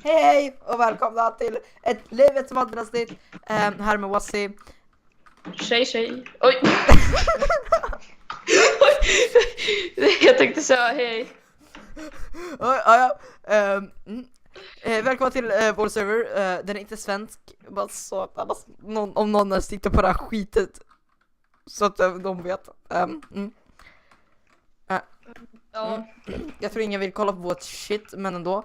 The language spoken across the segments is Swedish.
Hej och välkomna till ett livets vandrasnitt. Här med Wassi. Tjej. Oj. Jag tänkte säga hej. Välkomna till vår server. Den är inte svensk. Bara så att alla, om någon sitter på det här skitet. Så att de vet. Ja. Jag tror ingen vill kolla på vårt shit, men ändå.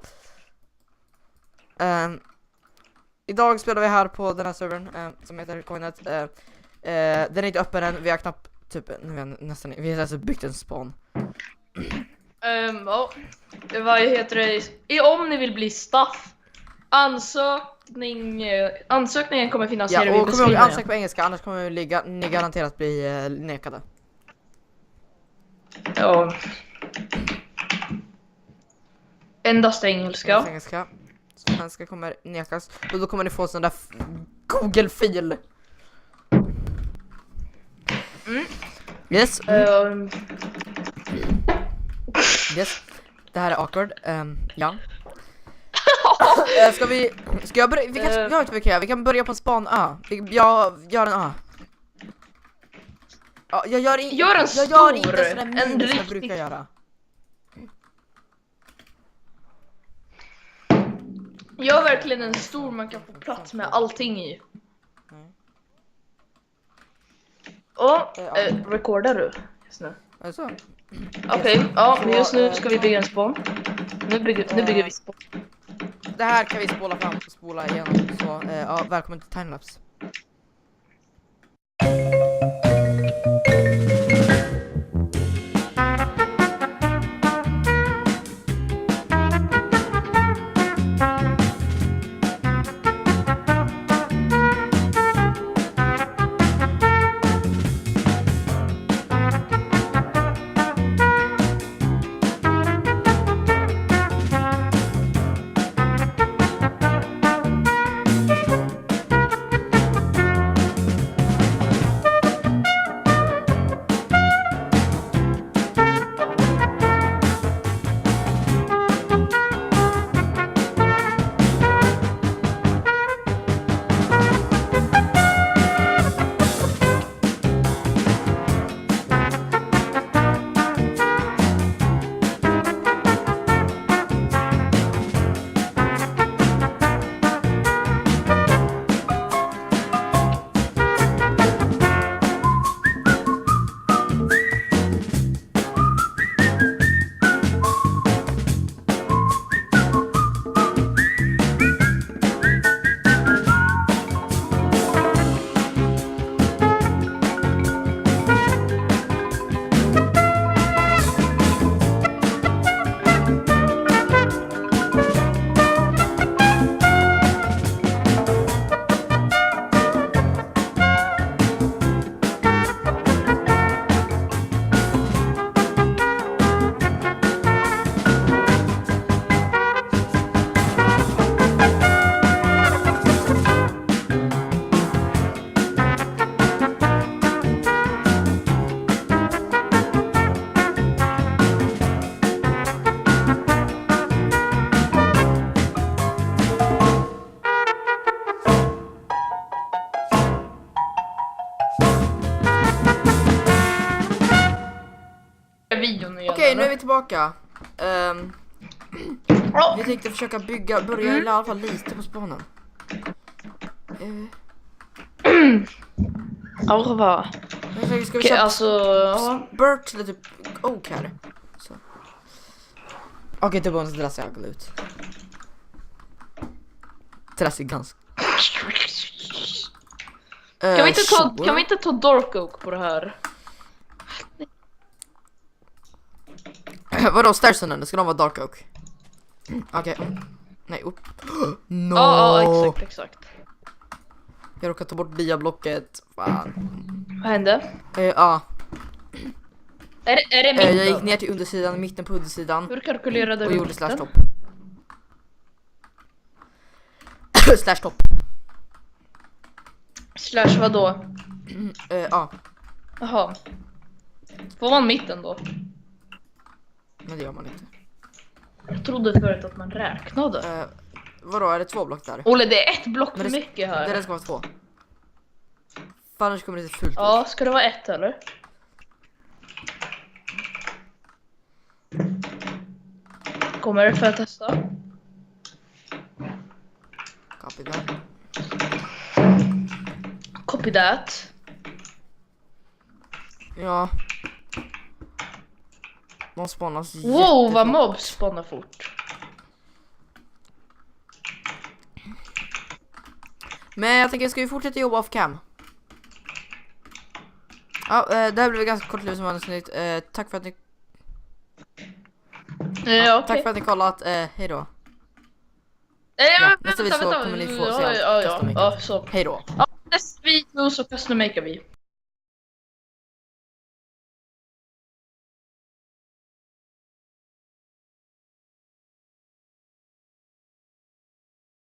Idag spelar vi här på den här servern som heter Coinet. Den är inte öppen än. Vi har knappt vi har alltså byggt en spawn. Vad heter det? Om ni vill bli staff, ansökningen kommer finnas ja, vid och kommer ihåg, ansök beskrivningen. på engelska, annars kommer ni garanterat bli nekade. Ja. Endast engelska. Engelska. Svenska kommer nekas. Och då kommer ni få sån där Google-fil. Yes. Yes. Det här är awkward. Ja. Ska jag börja? Vi kan börja på span A. Jag gör en A. Ja, jag gör inte sådana minus som jag brukar göra. Gör verkligen en stor man kan få plats med allting i. Och recordar du just nu? Alltså. Okej, ja, just nu ska vi bygga en spawn. Nu bygger vi spawn. Det här kan vi spola igenom. Så välkommen till timelapse. Okej, nu är vi tillbaka. Vi tänkte försöka börja i alla fall lite på spawnen. Arva. Ska vi köpa alltså Burt eller typ Oak här? Okej, det var det ser jävla ut. Det ser ganska. Kan vi inte ta Dark Oak på det här? Vadå, Starsonen? Det ska de vara Dark Oak. Okej. Nej, no. Ja, exakt. Jag råkade ta bort diablocket. Fan. Vad hände? Ja. Är det mitten? Jag gick ner till undersidan, mitten på undersidan. Hur kalkylerade du? Och gjorde /top. /top. Slash vadå? Ja. Jaha. Får man mitten då? Men det gör man inte. Jag trodde förut att man räknade. Vadå, är det 2 block där? Olle, det är ett block Men för det- mycket här. Det ska vara 2. Fan, annars kommer det se fult ut. Ja, ska det vara ett eller? Kommer det för att testa? Copy that. Copy that. Ja. De spawnas Wow, vad jättefort. mobs spawnar fort. Men jag tänker, ska vi fortsätta jobba off cam? Ja, det här blev ganska kort liv som vanligt. Tack för att ni... Ja, okej. Tack för att ni kollat. Hej då. Ja, nästa video så kommer ni få se allt. Ja, så. Hej då. Ja, nästa video så custom makear vi.